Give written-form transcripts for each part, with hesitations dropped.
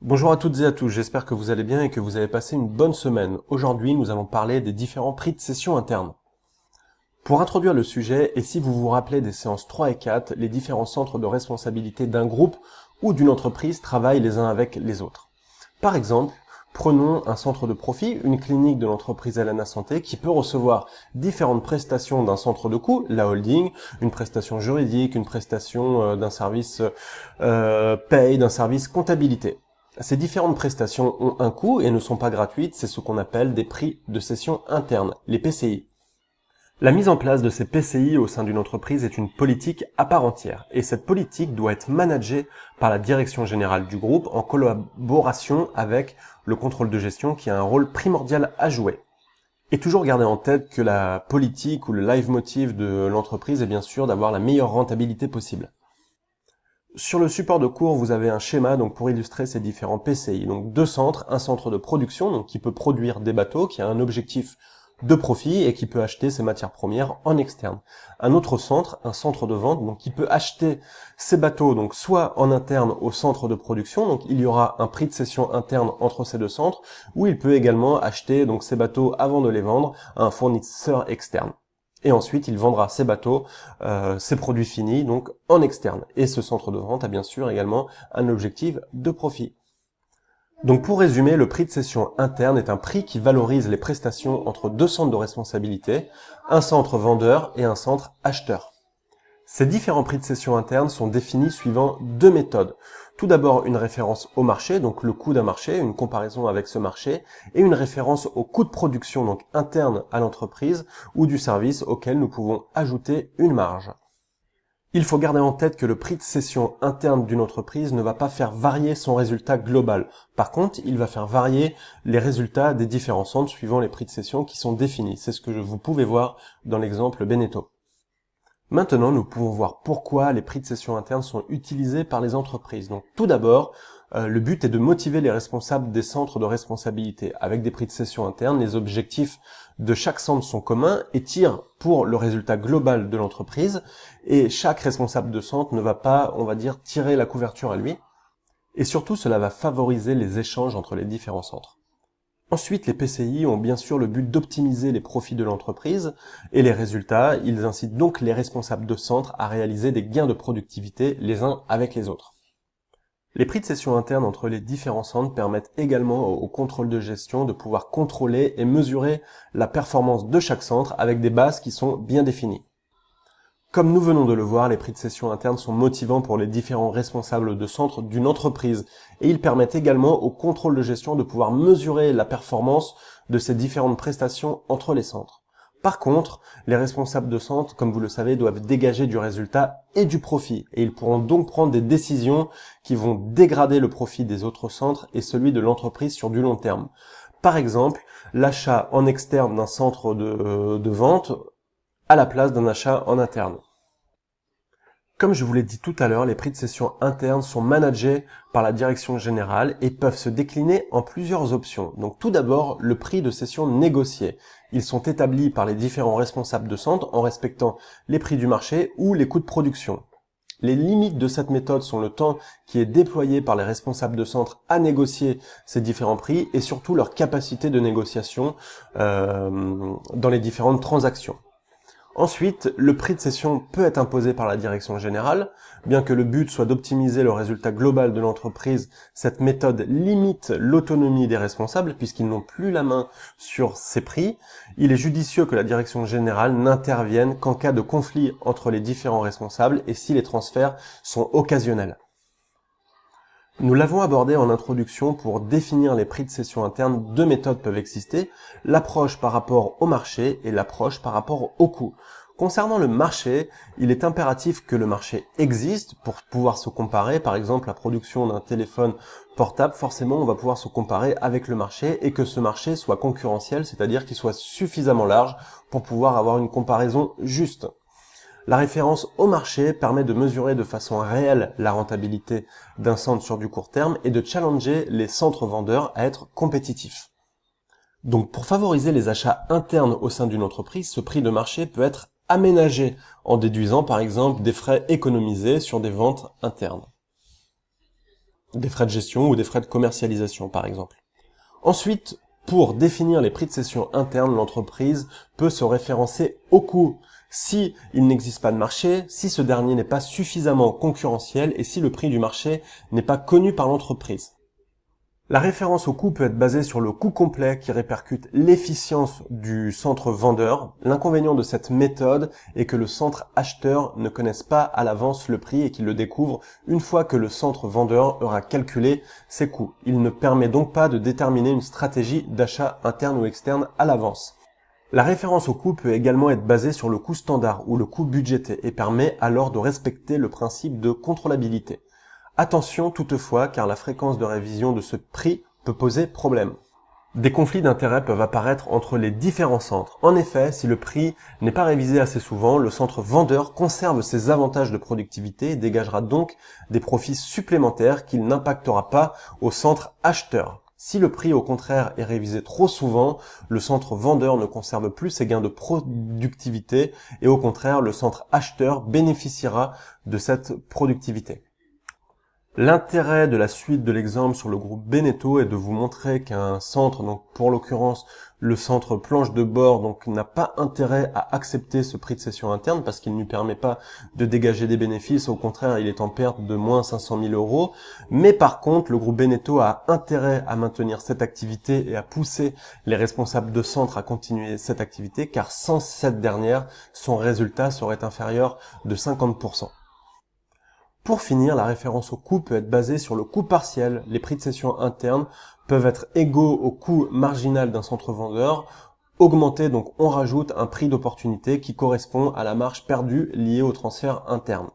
Bonjour à toutes et à tous, j'espère que vous allez bien et que vous avez passé une bonne semaine. Aujourd'hui, nous allons parler des différents prix de session internes. Pour introduire le sujet, et si vous vous rappelez des séances 3 et 4, les différents centres de responsabilité d'un groupe ou d'une entreprise travaillent les uns avec les autres. Par exemple, prenons un centre de profit, une clinique de l'entreprise Alana Santé qui peut recevoir différentes prestations d'un centre de coût, la holding, une prestation juridique, une prestation d'un service paye, d'un service comptabilité. Ces différentes prestations ont un coût et ne sont pas gratuites, c'est ce qu'on appelle des prix de cession internes, les PCI. La mise en place de ces PCI au sein d'une entreprise est une politique à part entière, et cette politique doit être managée par la direction générale du groupe en collaboration avec le contrôle de gestion qui a un rôle primordial à jouer. Et toujours garder en tête que la politique ou le leitmotiv de l'entreprise est bien sûr d'avoir la meilleure rentabilité possible. Sur le support de cours, vous avez un schéma pour illustrer ces différents PCI. Donc deux centres, un centre de production qui peut produire des bateaux, qui a un objectif de profit et qui peut acheter ses matières premières en externe. Un autre centre, un centre de vente, qui peut acheter ses bateaux soit en interne au centre de production, donc il y aura un prix de cession interne entre ces deux centres, ou il peut également acheter ses bateaux avant de les vendre à un fournisseur externe. Et ensuite, il vendra ses bateaux, ses produits finis, en externe. Et ce centre de vente a bien sûr également un objectif de profit. Donc pour résumer, le prix de cession interne est un prix qui valorise les prestations entre deux centres de responsabilité, un centre vendeur et un centre acheteur. Ces différents prix de cession interne sont définis suivant deux méthodes. Tout d'abord, une référence au marché, donc le coût d'un marché, une comparaison avec ce marché, et une référence au coût de production, interne à l'entreprise, ou du service auquel nous pouvons ajouter une marge. Il faut garder en tête que le prix de cession interne d'une entreprise ne va pas faire varier son résultat global. Par contre, il va faire varier les résultats des différents centres suivant les prix de cession qui sont définis. C'est ce que vous pouvez voir dans l'exemple Beneteau. Maintenant, nous pouvons voir pourquoi les prix de cession interne sont utilisés par les entreprises. Donc, tout d'abord, le but est de motiver les responsables des centres de responsabilité. Avec des prix de cession interne, les objectifs de chaque centre sont communs et tirent pour le résultat global de l'entreprise. Et chaque responsable de centre ne va pas, tirer la couverture à lui. Et surtout, cela va favoriser les échanges entre les différents centres. Ensuite, les PCI ont bien sûr le but d'optimiser les profits de l'entreprise et les résultats. Ils incitent donc les responsables de centre à réaliser des gains de productivité les uns avec les autres. Les prix de cession interne entre les différents centres permettent également au contrôle de gestion de pouvoir contrôler et mesurer la performance de chaque centre avec des bases qui sont bien définies. Comme nous venons de le voir, les prix de cession interne sont motivants pour les différents responsables de centre d'une entreprise et ils permettent également au contrôle de gestion de pouvoir mesurer la performance de ces différentes prestations entre les centres. Par contre, les responsables de centre, comme vous le savez, doivent dégager du résultat et du profit et ils pourront donc prendre des décisions qui vont dégrader le profit des autres centres et celui de l'entreprise sur du long terme. Par exemple, l'achat en externe d'un centre de vente à la place d'un achat en interne. Comme je vous l'ai dit tout à l'heure, les prix de cession internes sont managés par la direction générale et peuvent se décliner en plusieurs options. Donc tout d'abord, le prix de cession négocié. Ils sont établis par les différents responsables de centre en respectant les prix du marché ou les coûts de production. Les limites de cette méthode sont le temps qui est déployé par les responsables de centre à négocier ces différents prix et surtout leur capacité de négociation dans les différentes transactions. Ensuite, le prix de cession peut être imposé par la direction générale. Bien que le but soit d'optimiser le résultat global de l'entreprise, cette méthode limite l'autonomie des responsables puisqu'ils n'ont plus la main sur ces prix. Il est judicieux que la direction générale n'intervienne qu'en cas de conflit entre les différents responsables et si les transferts sont occasionnels. Nous l'avons abordé en introduction, pour définir les prix de cession interne, deux méthodes peuvent exister, l'approche par rapport au marché et l'approche par rapport au coût. Concernant le marché, il est impératif que le marché existe pour pouvoir se comparer. Par exemple, la production d'un téléphone portable, forcément on va pouvoir se comparer avec le marché et que ce marché soit concurrentiel, c'est-à-dire qu'il soit suffisamment large pour pouvoir avoir une comparaison juste. La référence au marché permet de mesurer de façon réelle la rentabilité d'un centre sur du court terme et de challenger les centres vendeurs à être compétitifs. Donc pour favoriser les achats internes au sein d'une entreprise, ce prix de marché peut être aménagé en déduisant par exemple des frais économisés sur des ventes internes. des frais de gestion ou des frais de commercialisation par exemple. Ensuite, pour définir les prix de cession internes, l'entreprise peut se référencer au coût. Si il n'existe pas de marché, si ce dernier n'est pas suffisamment concurrentiel et si le prix du marché n'est pas connu par l'entreprise. La référence au coût peut être basée sur le coût complet qui répercute l'efficience du centre vendeur. L'inconvénient de cette méthode est que le centre acheteur ne connaisse pas à l'avance le prix et qu'il le découvre une fois que le centre vendeur aura calculé ses coûts. Il ne permet donc pas de déterminer une stratégie d'achat interne ou externe à l'avance. La référence au coût peut également être basée sur le coût standard ou le coût budgété et permet alors de respecter le principe de contrôlabilité. Attention toutefois, car la fréquence de révision de ce prix peut poser problème. Des conflits d'intérêts peuvent apparaître entre les différents centres. En effet, si le prix n'est pas révisé assez souvent, le centre vendeur conserve ses avantages de productivité et dégagera donc des profits supplémentaires qu'il n'impactera pas au centre acheteur. Si le prix, au contraire, est révisé trop souvent, le centre vendeur ne conserve plus ses gains de productivité et au contraire, le centre acheteur bénéficiera de cette productivité. L'intérêt de la suite de l'exemple sur le groupe Beneteau est de vous montrer qu'un centre, donc pour l'occurrence le centre planche de bord, donc n'a pas intérêt à accepter ce prix de cession interne parce qu'il ne lui permet pas de dégager des bénéfices, au contraire il est en perte de moins 500 000 euros. Mais par contre le groupe Beneteau a intérêt à maintenir cette activité et à pousser les responsables de centre à continuer cette activité car sans cette dernière, son résultat serait inférieur de 50%. Pour finir, la référence au coût peut être basée sur le coût partiel. Les prix de cession internes peuvent être égaux au coût marginal d'un centre vendeur. Augmenté, donc on rajoute un prix d'opportunité qui correspond à la marge perdue liée au transfert interne.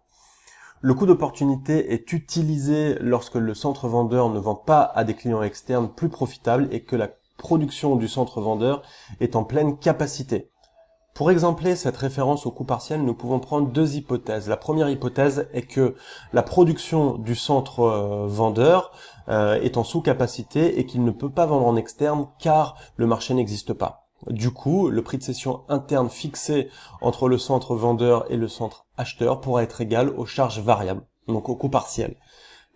Le coût d'opportunité est utilisé lorsque le centre vendeur ne vend pas à des clients externes plus profitables et que la production du centre vendeur est en pleine capacité. Pour exempler cette référence au coût partiel, nous pouvons prendre deux hypothèses. La première hypothèse est que la production du centre vendeur est en sous-capacité et qu'il ne peut pas vendre en externe car le marché n'existe pas. Du coup, le prix de cession interne fixé entre le centre vendeur et le centre acheteur pourra être égal aux charges variables, donc au coût partiel.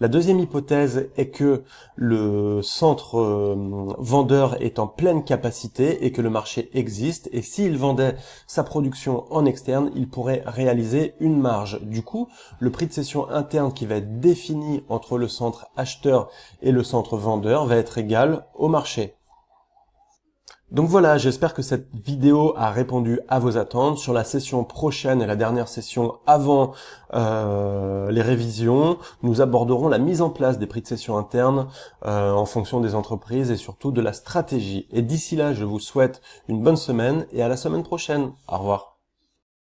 La deuxième hypothèse est que le centre vendeur est en pleine capacité et que le marché existe et s'il vendait sa production en externe, il pourrait réaliser une marge. Du coup, le prix de cession interne qui va être défini entre le centre acheteur et le centre vendeur va être égal au marché. Donc voilà, j'espère que cette vidéo a répondu à vos attentes. Sur la session prochaine et la dernière session avant les révisions, nous aborderons la mise en place des prix de cession internes en fonction des entreprises et surtout de la stratégie. Et d'ici là, je vous souhaite une bonne semaine et à la semaine prochaine. Au revoir.